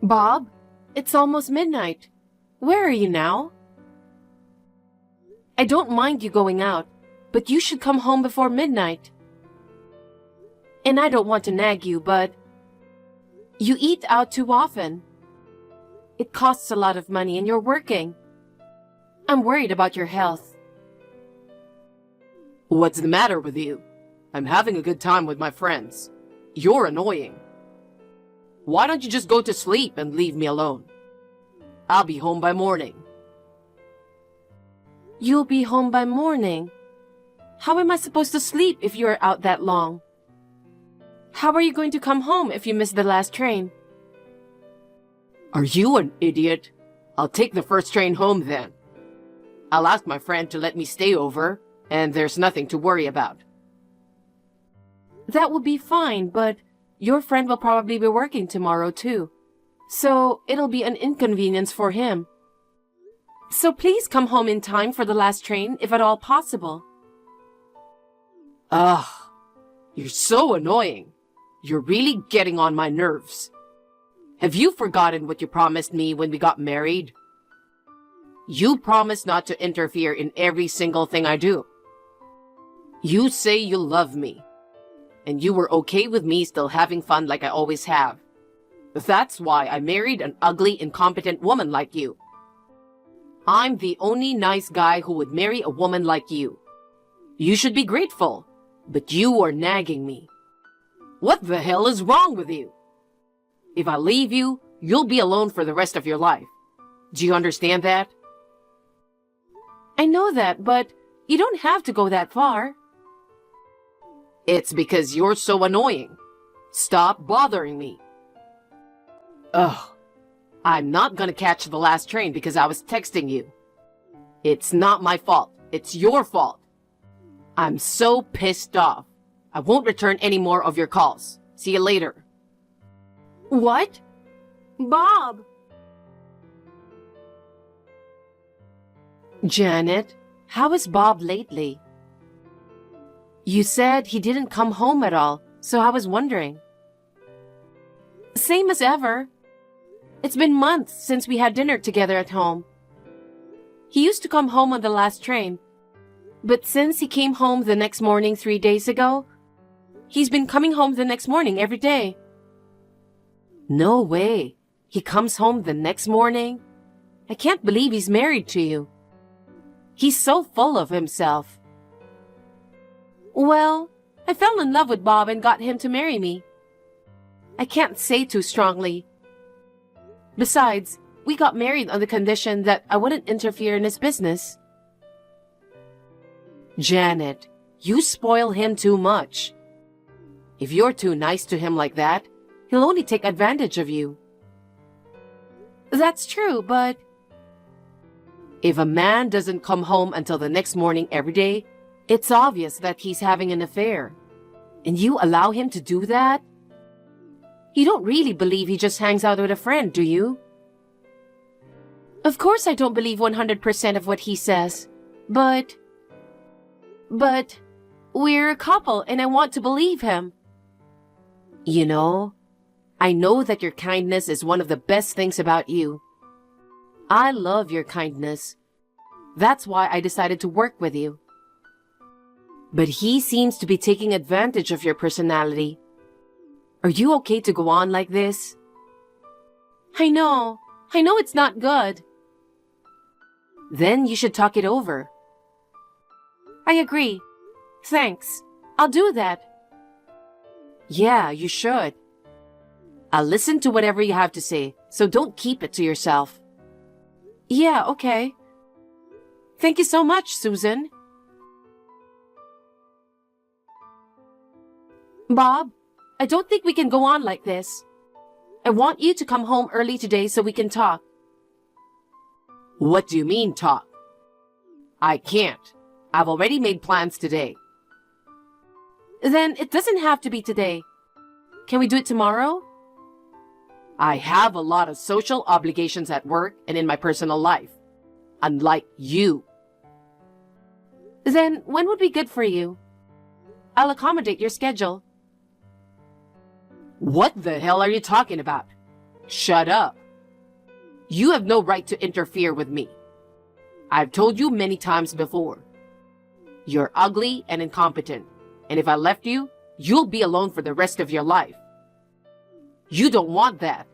Bob, it's almost midnight. Where are you now? I don't mind you going out, but you should come home before midnight. And I don't want to nag you, but you eat out too often. It costs a lot of money and you're working. I'm worried about your health. What's the matter with you? I'm having a good time with my friends. You're annoying. Why don't you just go to sleep and leave me alone? I'll be home by morning. You'll be home by morning. How am I supposed to sleep if you're out that long? How are you going to come home if you miss the last train? Are you an idiot? I'll take the first train home then. I'll ask my friend to let me stay over, and there's nothing to worry about. That would be fine, but your friend will probably be working tomorrow too. So it'll be an inconvenience for him. So please come home in time for the last train, if at all possible. Ugh, you're so annoying. You're really getting on my nerves. Have you forgotten what you promised me when we got married? You promised not to interfere in every single thing I do. You say you love me, and you were okay with me still having fun like I always have. That's why I married an ugly, incompetent woman like you. I'm the only nice guy who would marry a woman like you. You should be grateful, but you are nagging me. What the hell is wrong with you? If I leave you, you'll be alone for the rest of your life. Do you understand that? I know that, but you don't have to go that far. It's because you're so annoying. Stop bothering me. Ugh. I'm not gonna catch the last train because I was texting you. It's not my fault. It's your fault. I'm so pissed off. I won't return any more of your calls. See you later. What? Bob! Janet, how is Bob lately? You said he didn't come home at all, so I was wondering. Same as ever. It's been months since we had dinner together at home. He used to come home on the last train, but since he came home the next morning 3 days ago, he's been coming home the next morning every day. No way. He comes home the next morning? I can't believe he's married to you. He's so full of himself. Well, I fell in love with Bob and got him to marry me. I can't say too strongly. Besides, we got married on the condition that I wouldn't interfere in his business. Janet, you spoil him too much. If you're too nice to him like that, he'll only take advantage of you. That's true, but if a man doesn't come home until the next morning every day, it's obvious that he's having an affair. And you allow him to do that? You don't really believe he just hangs out with a friend, do you? Of course I don't believe 100% of what he says, but we're a couple and I want to believe him. You know, I know that your kindness is one of the best things about you. I love your kindness. That's why I decided to work with you. But he seems to be taking advantage of your personality. Are you okay to go on like this? I know it's not good. Then you should talk it over. I agree. Thanks. I'll do that. Yeah, you should. I'll listen to whatever you have to say, so don't keep it to yourself. Yeah, okay. Thank you so much, Susan. Bob, I don't think we can go on like this. I want you to come home early today so we can talk. What do you mean, talk? I can't. I've already made plans today. Then it doesn't have to be today. Can we do it tomorrow? I have a lot of social obligations at work and in my personal life. Unlike you. Then when would be good for you? I'll accommodate your schedule. What the hell are you talking about? Shut up. You have no right to interfere with me. I've told you many times before. You're ugly and incompetent, and if I left you, you'll be alone for the rest of your life. You don't want that.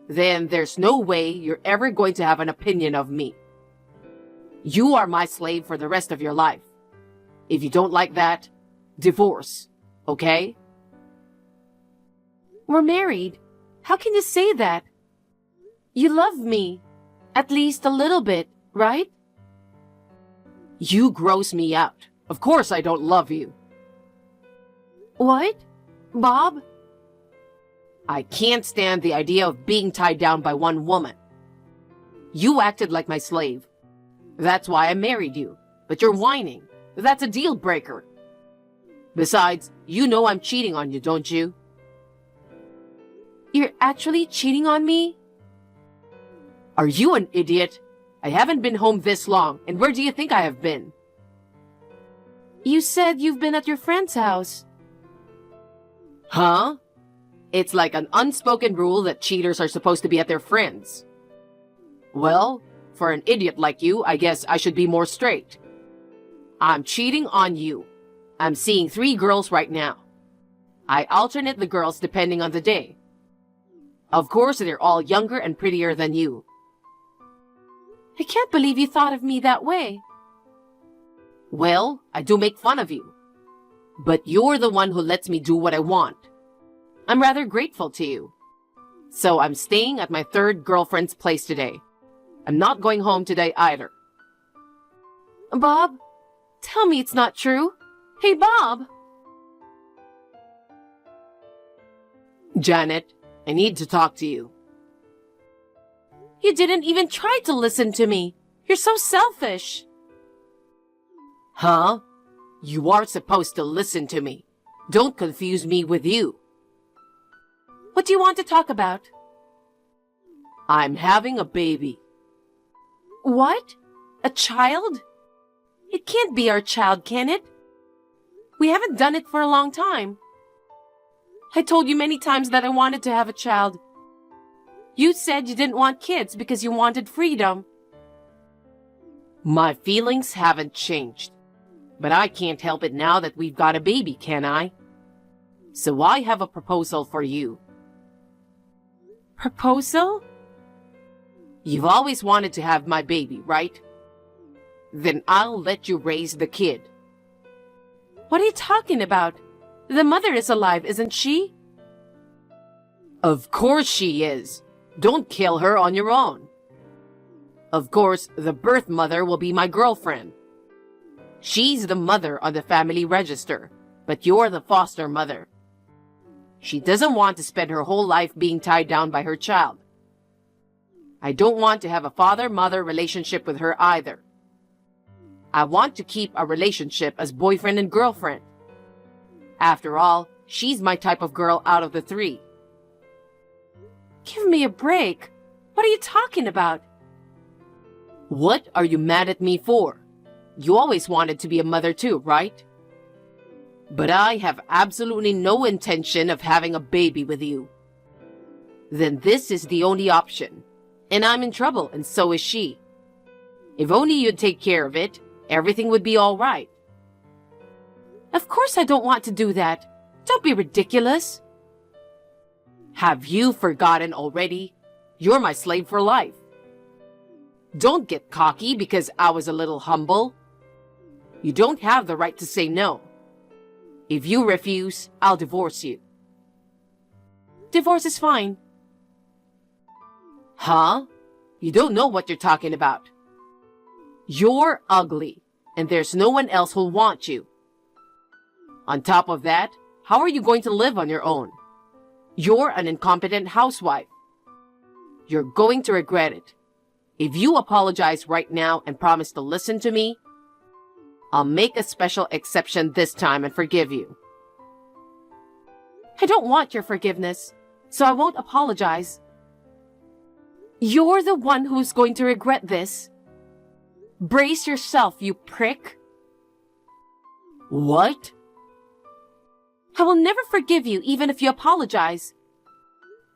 Then there's no way you're ever going to have an opinion of me. You are my slave for the rest of your life. If you don't like that, divorce, okay? We're married. How can you say that? You love me. At least a little bit, right? You gross me out. Of course I don't love you. What? Bob? I can't stand the idea of being tied down by one woman. You acted like my slave. That's why I married you. But you're whining. That's a deal breaker. Besides, you know I'm cheating on you, don't you? You're actually cheating on me? Are you an idiot? I haven't been home this long, and where do you think I have been? You said you've been at your friend's house. Huh? It's like an unspoken rule that cheaters are supposed to be at their friends. Well, for an idiot like you, I guess I should be more straight. I'm cheating on you. I'm seeing 3 girls right now. I alternate the girls depending on the day. Of course, they're all younger and prettier than you. I can't believe you thought of me that way. Well, I do make fun of you. But you're the one who lets me do what I want. I'm rather grateful to you. So I'm staying at my 3rd girlfriend's place today. I'm not going home today either. Bob, tell me it's not true. Hey, Bob! Janet, I need to talk to you. You didn't even try to listen to me. You're so selfish. Huh? You are supposed to listen to me. Don't confuse me with you. What do you want to talk about? I'm having a baby. What? A child? It can't be our child, can it? We haven't done it for a long time. I told you many times that I wanted to have a child. You said you didn't want kids because you wanted freedom. My feelings haven't changed. But I can't help it now that we've got a baby, can I? So I have a proposal for you. Proposal? You've always wanted to have my baby, right? Then I'll let you raise the kid. What are you talking about? The mother is alive, isn't she? Of course she is. Don't kill her on your own. Of course, the birth mother will be my girlfriend. She's the mother on the family register, but you're the foster mother. She doesn't want to spend her whole life being tied down by her child. I don't want to have a father-mother relationship with her either. I want to keep a relationship as boyfriend and girlfriend. After all, she's my type of girl out of the 3. Give me a break. What are you talking about? What are you mad at me for? You always wanted to be a mother too, right? But I have absolutely no intention of having a baby with you. Then this is the only option. And I'm in trouble, and so is she. If only you'd take care of it, everything would be all right. Of course I don't want to do that. Don't be ridiculous. Have you forgotten already? You're my slave for life. Don't get cocky because I was a little humble. You don't have the right to say no. If you refuse, I'll divorce you. Divorce is fine. Huh? You don't know what you're talking about. You're ugly, and there's no one else who'll want you. On top of that, how are you going to live on your own? You're an incompetent housewife. You're going to regret it. If you apologize right now and promise to listen to me, I'll make a special exception this time and forgive you. I don't want your forgiveness, so I won't apologize. You're the one who's going to regret this. Brace yourself, you prick. What? I will never forgive you even if you apologize.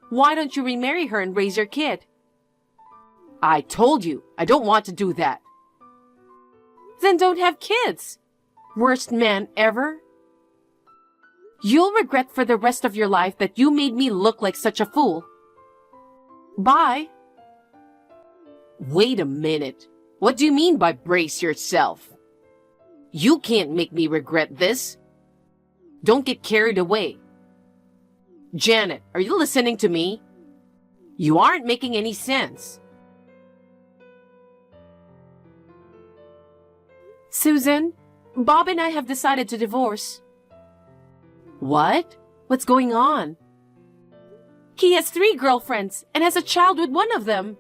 Why don't you remarry her and raise your kid? I told you, I don't want to do that. Then don't have kids. Worst man ever. You'll regret for the rest of your life that you made me look like such a fool. Bye. Wait a minute. What do you mean by brace yourself? You can't make me regret this. Don't get carried away. Janet, are you listening to me? You aren't making any sense. Susan, Bob and I have decided to divorce. What? What's going on? He has 3 girlfriends and has a child with one of them.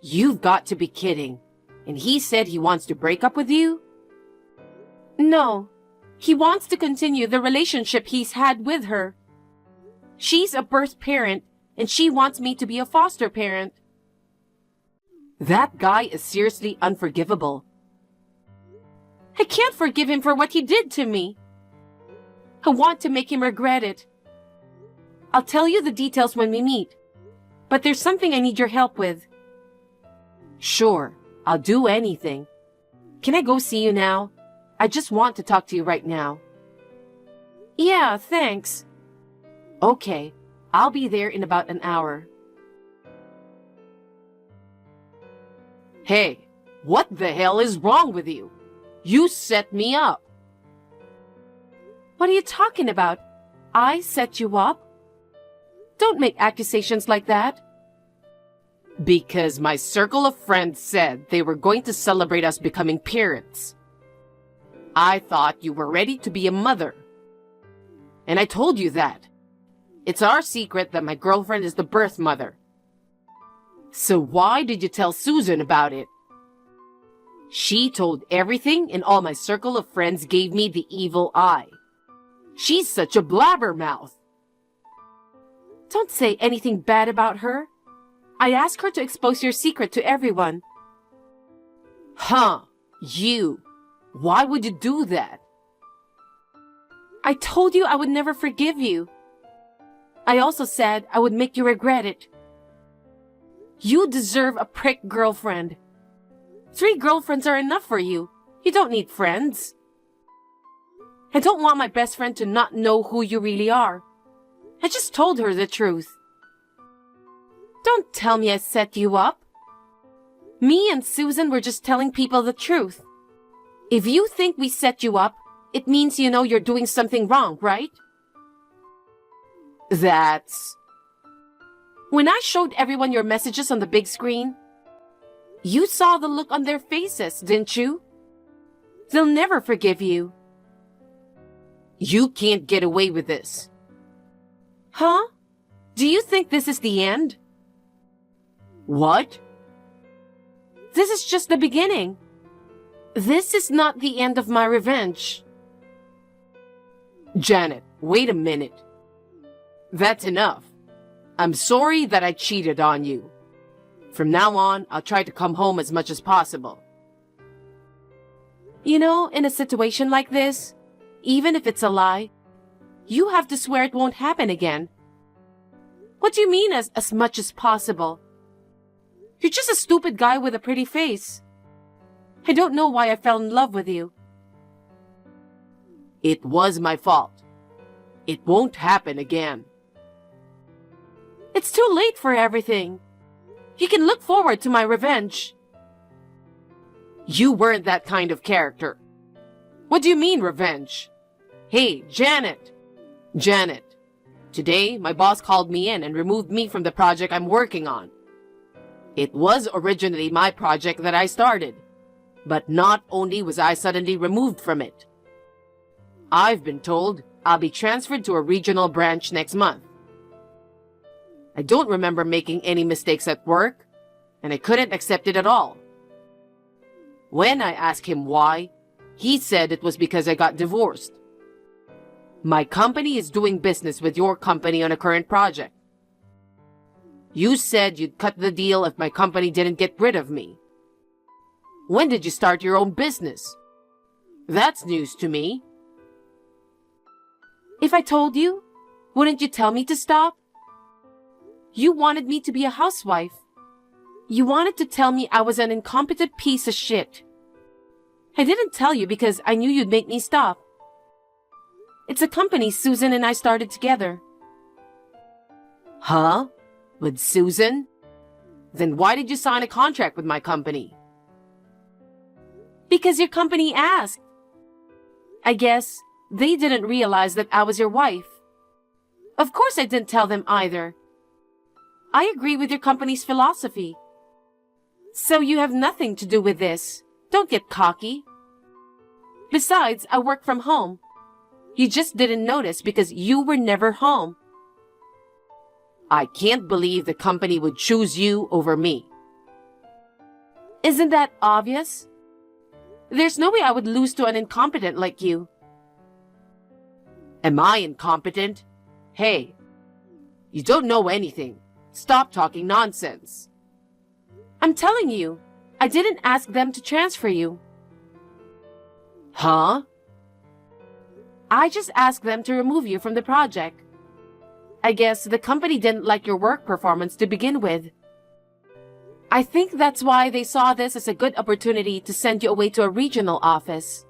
You've got to be kidding. And he said he wants to break up with you? No, he wants to continue the relationship he's had with her. She's a birth parent and she wants me to be a foster parent. That guy is seriously unforgivable. I can't forgive him for what he did to me. I want to make him regret it. I'll tell you the details when we meet, but there's something I need your help with. Sure, I'll do anything. Can I go see you now? I just want to talk to you right now. Yeah, thanks. Okay, I'll be there in about an hour. Hey, what the hell is wrong with you? You set me up. What are you talking about? I set you up? Don't make accusations like that. Because my circle of friends said they were going to celebrate us becoming parents. I thought you were ready to be a mother. And I told you that. It's our secret that my girlfriend is the birth mother. So why did you tell Susan about it? She told everything and all my circle of friends gave me the evil eye. She's such a blabbermouth. Don't say anything bad about her. I asked her to expose your secret to everyone. Huh, you. Why would you do that? I told you I would never forgive you. I also said I would make you regret it. You deserve a prick girlfriend. 3 girlfriends are enough for you. You don't need friends. I don't want my best friend to not know who you really are. I just told her the truth. Don't tell me I set you up. Me and Susan were just telling people the truth. If you think we set you up, it means you know you're doing something wrong, right? That's... When I showed everyone your messages on the big screen, you saw the look on their faces, didn't you? They'll never forgive you. You can't get away with this. Huh? Do you think this is the end? What? This is just the beginning. This is not the end of my revenge. Janet, wait a minute. That's enough. I'm sorry that I cheated on you. From now on, I'll try to come home as much as possible. You know, in a situation like this, even if it's a lie, you have to swear it won't happen again. What do you mean as much as possible? You're just a stupid guy with a pretty face. I don't know why I fell in love with you. It was my fault. It won't happen again. It's too late for everything. You can look forward to my revenge. You weren't that kind of character. What do you mean, revenge? Hey, Janet! Janet, today my boss called me in and removed me from the project I'm working on. It was originally my project that I started, but not only was I suddenly removed from it. I've been told I'll be transferred to a regional branch next month. I don't remember making any mistakes at work, and I couldn't accept it at all. When I asked him why, he said it was because I got divorced. My company is doing business with your company on a current project. You said you'd cut the deal if my company didn't get rid of me. When did you start your own business? That's news to me. If I told you, wouldn't you tell me to stop? You wanted me to be a housewife. You wanted to tell me I was an incompetent piece of shit. I didn't tell you because I knew you'd make me stop. It's a company Susan and I started together. Huh? With Susan? Then why did you sign a contract with my company? Because your company asked. I guess they didn't realize that I was your wife. Of course I didn't tell them either. I agree with your company's philosophy. So you have nothing to do with this. Don't get cocky. Besides, I work from home. You just didn't notice because you were never home. I can't believe the company would choose you over me. Isn't that obvious? There's no way I would lose to an incompetent like you. Am I incompetent? Hey, you don't know anything. Stop talking nonsense. I'm telling you, I didn't ask them to transfer you. Huh? I just asked them to remove you from the project. I guess the company didn't like your work performance to begin with. I think that's why they saw this as a good opportunity to send you away to a regional office.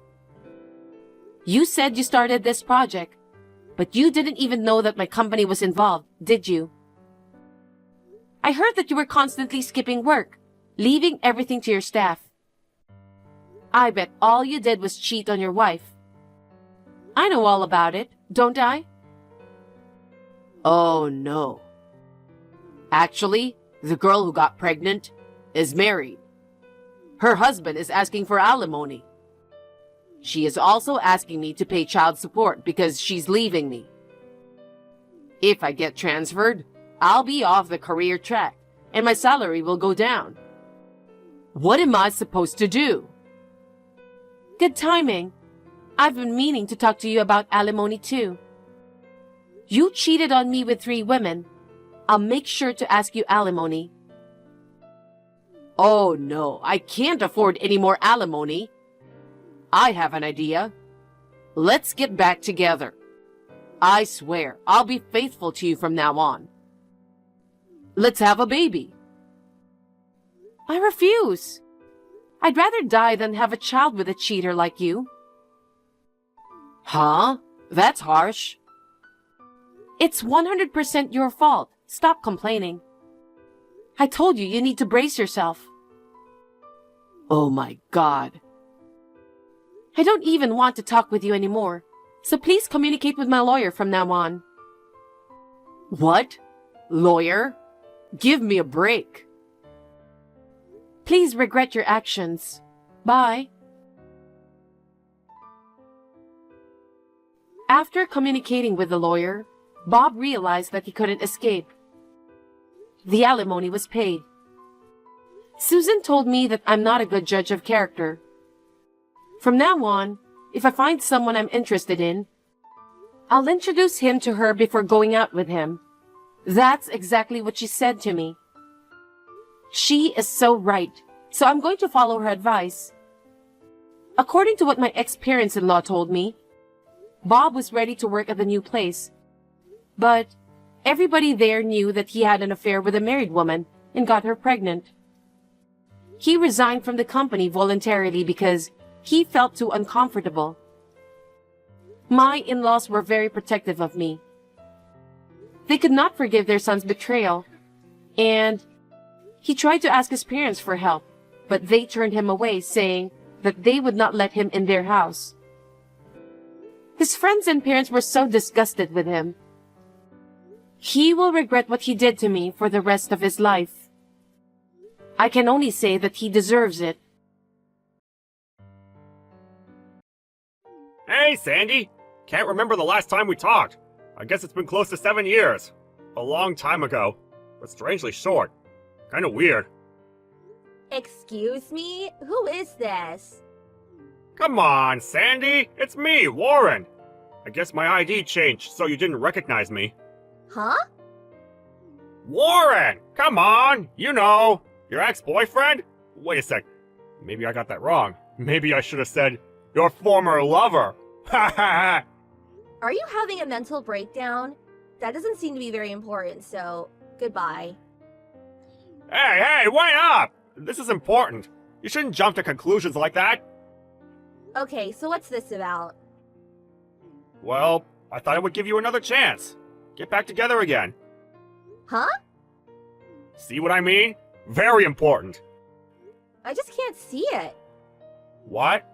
You said you started this project, but you didn't even know that my company was involved, did you? I heard that you were constantly skipping work, leaving everything to your staff. I bet all you did was cheat on your wife. I know all about it, don't I? Oh no. Actually, the girl who got pregnant is married. Her husband is asking for alimony. She is also asking me to pay child support because she's leaving me. If I get transferred, I'll be off the career track and my salary will go down. What am I supposed to do? Good timing. I've been meaning to talk to you about alimony too. You cheated on me with 3 women. I'll make sure to ask you alimony. Oh no, I can't afford any more alimony. I have an idea. Let's get back together. I swear, I'll be faithful to you from now on. Let's have a baby. I refuse. I'd rather die than have a child with a cheater like you. Huh? That's harsh. It's 100% your fault. Stop complaining. I told you need to brace yourself. Oh my God. I don't even want to talk with you anymore, so please communicate with my lawyer from now on. What? Lawyer? Give me a break. Please regret your actions. Bye. After communicating with the lawyer, Bob realized that he couldn't escape. The alimony was paid. Susan told me that I'm not a good judge of character. From now on, if I find someone I'm interested in, I'll introduce him to her before going out with him. That's exactly what she said to me. She is so right, so I'm going to follow her advice. According to what my ex-parents-in-law told me, Bob was ready to work at the new place, but everybody there knew that he had an affair with a married woman and got her pregnant. He resigned from the company voluntarily because he felt too uncomfortable. My in-laws were very protective of me. They could not forgive their son's betrayal, and he tried to ask his parents for help, but they turned him away, saying that they would not let him in their house. His friends and parents were so disgusted with him. He will regret what he did to me for the rest of his life. I can only say that he deserves it. Hey, Sandy! Can't remember the last time we talked. I guess it's been close to 7 years. A long time ago, but strangely short. Kinda weird. Excuse me? Who is this? Come on, Sandy! It's me, Warren! I guess my ID changed, so you didn't recognize me. Huh? Warren! Come on! You know! Your ex-boyfriend? Wait a sec. Maybe I got that wrong. Maybe I should have said, your former lover! Ha ha ha! Are you having a mental breakdown? That doesn't seem to be very important, so Goodbye. Hey, wait up! This is important. You shouldn't jump to conclusions like that. Okay, so what's this about? Well, I thought I would give you another chance. Get back together again. Huh? See what I mean? Very important. I just can't see it. What?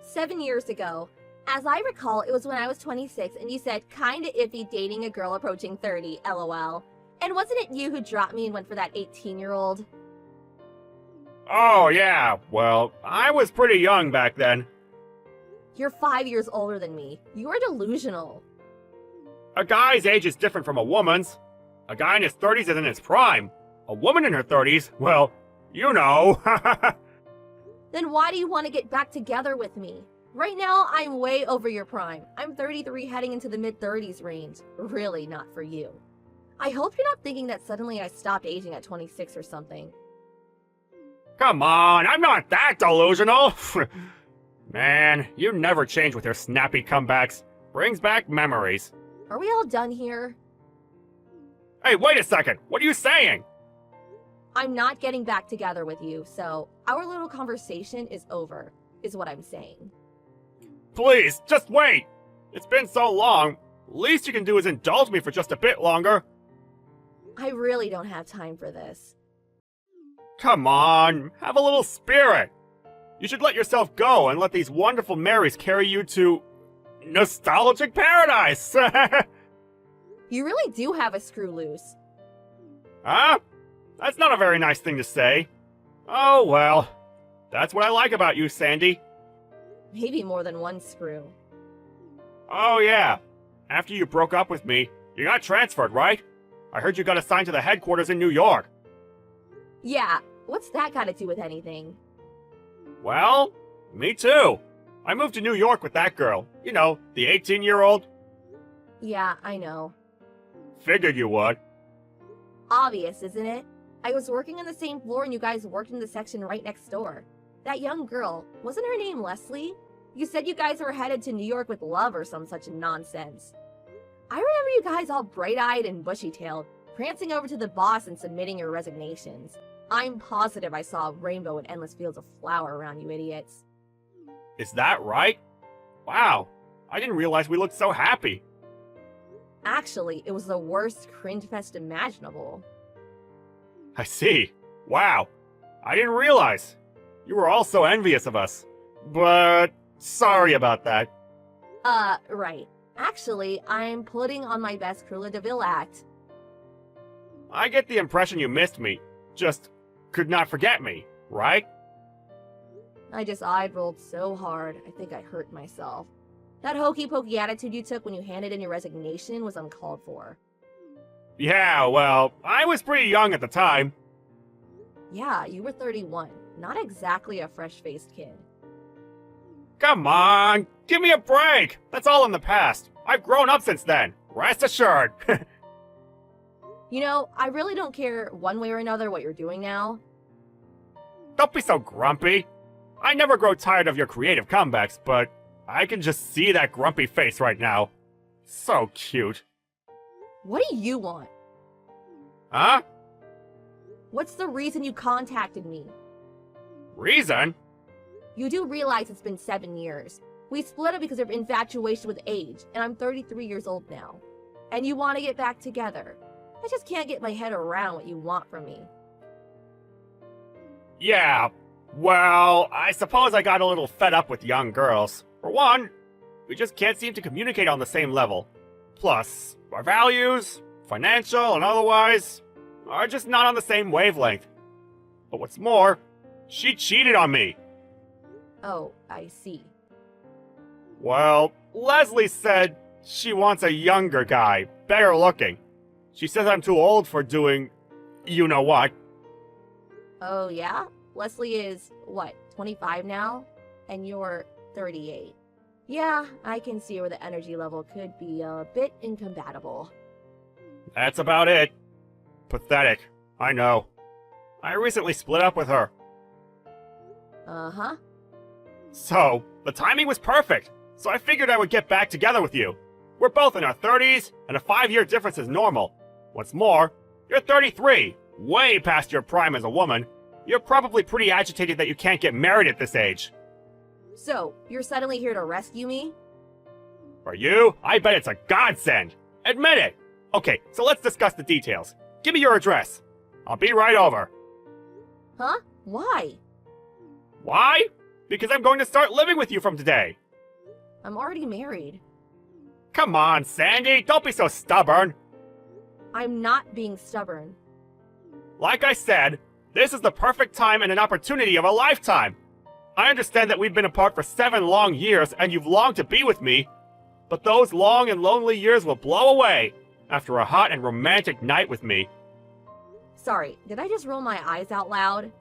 7 years ago. As I recall, it was when I was 26 and you said kinda iffy dating a girl approaching 30, lol. And wasn't it you who dropped me and went for that 18-year-old? Oh, yeah. Well, I was pretty young back then. You're 5 years older than me. You are delusional. A guy's age is different from a woman's. A guy in his 30s is in his prime. A woman in her 30s, well, you know. Then why do you want to get back together with me? Right now, I'm way over your prime. I'm 33 heading into the mid-30s range. Really not for you. I hope you're not thinking that suddenly I stopped aging at 26 or something. Come on, I'm not that delusional. Man, you never change with your snappy comebacks. Brings back memories. Are we all done here? Hey, wait a second. What are you saying? I'm not getting back together with you, so our little conversation is over, is what I'm saying. Please, just wait. It's been so long. Least you can do is indulge me for just a bit longer. I really don't have time for this. Come on, have a little spirit. You should let yourself go and let these wonderful Marys carry you to nostalgic paradise. You really do have a screw loose. Huh? That's not a very nice thing to say. Oh well. That's what I like about you, Sandy. Maybe more than one screw. Oh yeah. After you broke up with me, you got transferred, right? I heard you got assigned to the headquarters in New York. Yeah, what's that got to do with anything? Well, me too. I moved to New York with that girl. You know, the 18-year-old. Yeah, I know. Figured you would. Obvious, isn't it? I was working on the same floor and you guys worked in the section right next door. That young girl, wasn't her name Leslie? You said you guys were headed to New York with love or some such nonsense. I remember you guys all bright-eyed and bushy-tailed, prancing over to the boss and submitting your resignations. I'm positive I saw a rainbow and endless fields of flower around you idiots. Is that right? Wow, I didn't realize we looked so happy. Actually, it was the worst cringe fest imaginable. I see. Wow, I didn't realize. You were all so envious of us. But sorry about that. Right. Actually, I'm putting on my best Cruella de Vil act. I get the impression you missed me. Just could not forget me, right? I just eye-rolled so hard, I think I hurt myself. That hokey-pokey attitude you took when you handed in your resignation was uncalled for. Yeah, well, I was pretty young at the time. Yeah, you were 31. Not exactly a fresh-faced kid. Come on, give me a break. That's all in the past. I've grown up since then. Rest assured. You know, I really don't care one way or another what you're doing now. Don't be so grumpy. I never grow tired of your creative comebacks, but I can just see that grumpy face right now. So cute. What do you want? Huh? What's the reason you contacted me? Reason? You do realize it's been 7 years. We split up because of infatuation with age, and I'm 33 years old now. And you want to get back together. I just can't get my head around what you want from me. Yeah, well, I suppose I got a little fed up with young girls. For one, we just can't seem to communicate on the same level. Plus, our values, financial and otherwise, are just not on the same wavelength. But what's more, she cheated on me. Oh, I see. Well, Leslie said she wants a younger guy, better looking. She says I'm too old for doing you know what. Oh, yeah? Leslie is, what, 25 now? And you're 38. Yeah, I can see where the energy level could be a bit incompatible. That's about it. Pathetic, I know. I recently split up with her. Uh-huh. So, the timing was perfect. So I figured I would get back together with you. We're both in our 30s, and a 5-year difference is normal. What's more, you're 33, way past your prime as a woman. You're probably pretty agitated that you can't get married at this age. So, you're suddenly here to rescue me? For you, I bet it's a godsend. Admit it. Okay, so let's discuss the details. Give me your address. I'll be right over. Huh? Why? Why? Because I'm going to start living with you from today. I'm already married. Come on, Sandy, don't be so stubborn. I'm not being stubborn. Like I said, this is the perfect time and an opportunity of a lifetime. I understand that we've been apart for 7 long years and you've longed to be with me, but those long and lonely years will blow away after a hot and romantic night with me. Sorry, did I just roll my eyes out loud?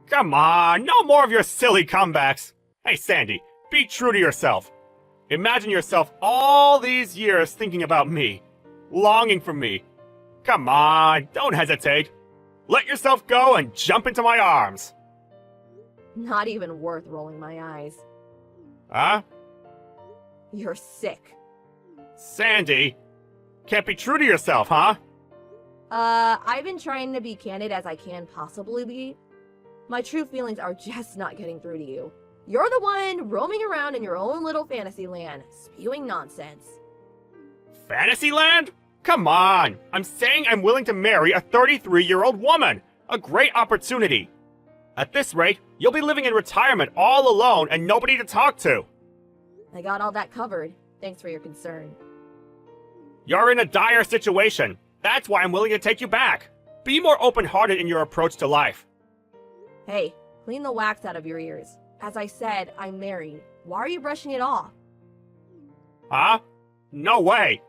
Come on, no more of your silly comebacks. Hey, Sandy, be true to yourself. Imagine yourself all these years thinking about me, longing for me. Come on, don't hesitate. Let yourself go and jump into my arms. Not even worth rolling my eyes. Huh? You're sick. Sandy, can't be true to yourself, huh? I've been trying to be candid as I can possibly be. My true feelings are just not getting through to you. You're the one roaming around in your own little fantasy land, spewing nonsense. Fantasyland? Come on! I'm saying I'm willing to marry a 33-year-old woman! A great opportunity! At this rate, you'll be living in retirement all alone and nobody to talk to! I got all that covered. Thanks for your concern. You're in a dire situation. That's why I'm willing to take you back. Be more open-hearted in your approach to life. Hey, clean the wax out of your ears. As I said, I'm married. Why are you brushing it off? Huh? No way!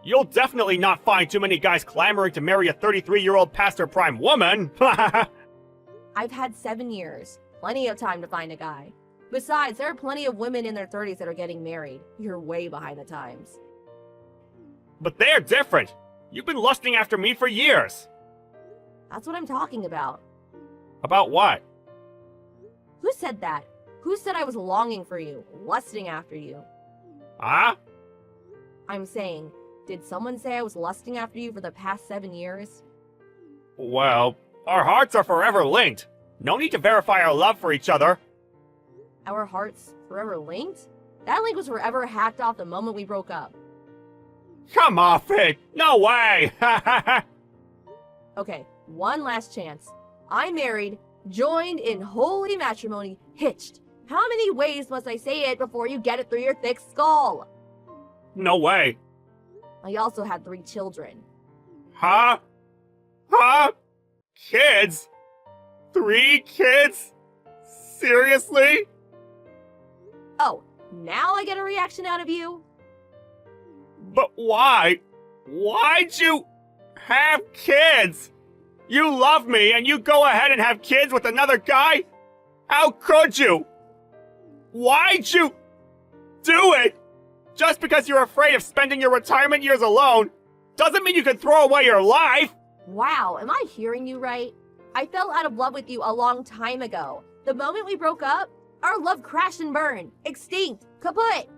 You'll definitely not find too many guys clamoring to marry a 33-year-old past her prime woman! I've had 7 years. Plenty of time to find a guy. Besides, there are plenty of women in their 30s that are getting married. You're way behind the times. But they're different! You've been lusting after me for years! That's what I'm talking about. About what? Who said that? Who said I was longing for you, lusting after you? Huh? I'm saying, did someone say I was lusting after you for the past 7 years? Well, our hearts are forever linked. No need to verify our love for each other. Our hearts forever linked? That link was forever hacked off the moment we broke up. Come off it! No way! Okay, one last chance. I'm married, joined in holy matrimony, hitched. How many ways must I say it before you get it through your thick skull? No way. I also had 3 children. Huh? Huh? Kids? 3 kids? Seriously? Oh, now I get a reaction out of you? But why? Why'd you have kids? You love me and you go ahead and have kids with another guy? How could you? Why'd you do it? Just because you're afraid of spending your retirement years alone doesn't mean you can throw away your life. Wow, am I hearing you right? I fell out of love with you a long time ago. The moment we broke up, our love crashed and burned. Extinct. Kaput.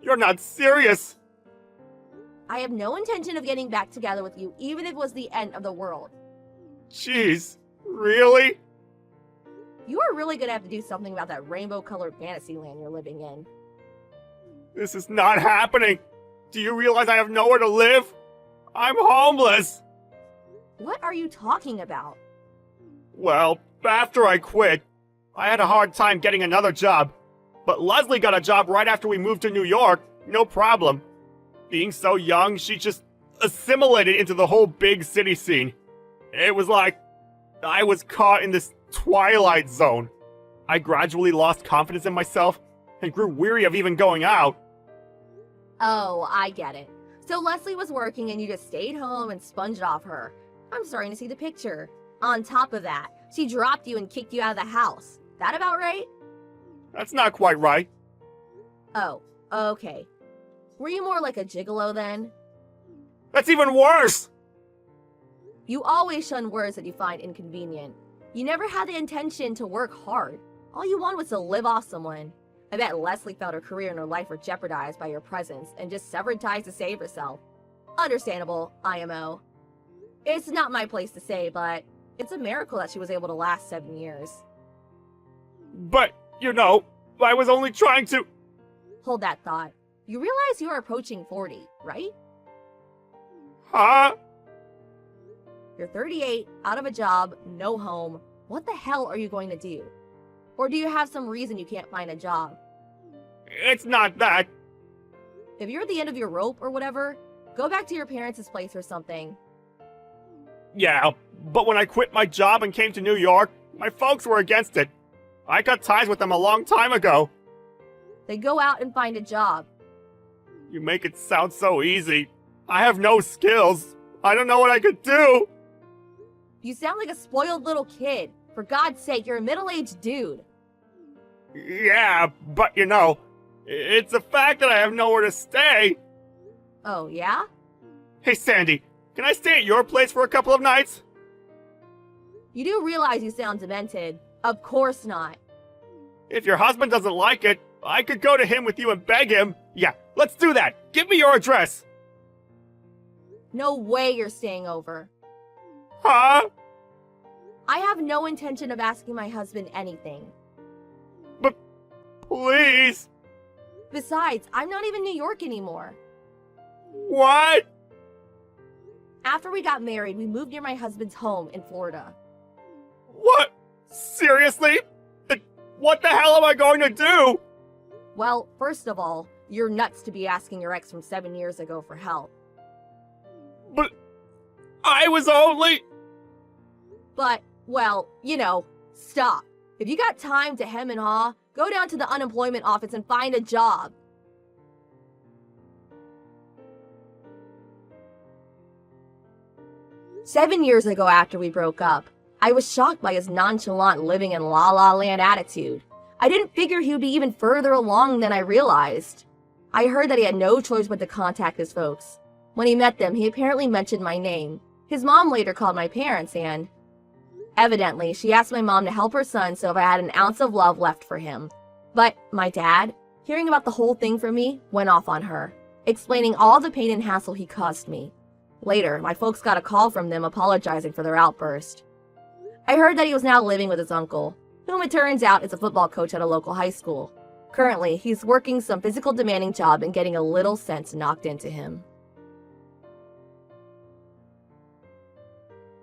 You're not serious. I have no intention of getting back together with you, even if it was the end of the world. Jeez, really? You are really gonna have to do something about that rainbow-colored fantasy land you're living in. This is not happening. Do you realize I have nowhere to live? I'm homeless. What are you talking about? Well, after I quit, I had a hard time getting another job. But Leslie got a job right after we moved to New York, no problem. Being so young, she just assimilated into the whole big city scene. It was like I was caught in this twilight zone. I gradually lost confidence in myself and grew weary of even going out. Oh, I get it. So Leslie was working and you just stayed home and sponged off her. I'm starting to see the picture. On top of that, she dropped you and kicked you out of the house. That about right? That's not quite right. Oh, okay. Were you more like a gigolo then? That's even worse! You always shun words that you find inconvenient. You never had the intention to work hard. All you wanted was to live off someone. I bet Leslie felt her career and her life were jeopardized by your presence and just severed ties to save herself. Understandable, IMO. It's not my place to say, but it's a miracle that she was able to last 7 years. But, I was only trying to. Hold that thought. You realize you are approaching 40, right? Huh? You're 38, out of a job, no home. What the hell are you going to do? Or do you have some reason you can't find a job? It's not that. If you're at the end of your rope or whatever, go back to your parents' place or something. Yeah, but when I quit my job and came to New York, my folks were against it. I cut ties with them a long time ago. Then go out and find a job. You make it sound so easy. I have no skills. I don't know what I could do. You sound like a spoiled little kid. For God's sake, you're a middle-aged dude. Yeah, but it's a fact that I have nowhere to stay. Oh, yeah? Hey, Sandy, can I stay at your place for a couple of nights? You do realize you sound demented. Of course not. If your husband doesn't like it, I could go to him with you and beg him. Yeah, let's do that. Give me your address. No way you're staying over. Huh? I have no intention of asking my husband anything. But please. Besides, I'm not even New York anymore. What? After we got married, we moved near my husband's home in Florida. What? Seriously? What the hell am I going to do? Well, first of all, you're nuts to be asking your ex from 7 years ago for help. But I was only... But, well, stop. If you got time to hem and haw, go down to the unemployment office and find a job. "7 years ago after we broke up, I was shocked by his nonchalant living in La La Land attitude. I didn't figure he would be even further along than I realized. I heard that he had no choice but to contact his folks. When he met them, he apparently mentioned my name. His mom later called my parents and... Evidently, she asked my mom to help her son so if I had an ounce of love left for him. But my dad, hearing about the whole thing from me, went off on her, explaining all the pain and hassle he caused me. Later, my folks got a call from them apologizing for their outburst. I heard that he was now living with his uncle, whom it turns out is a football coach at a local high school. Currently, he's working some physical demanding job and getting a little sense knocked into him.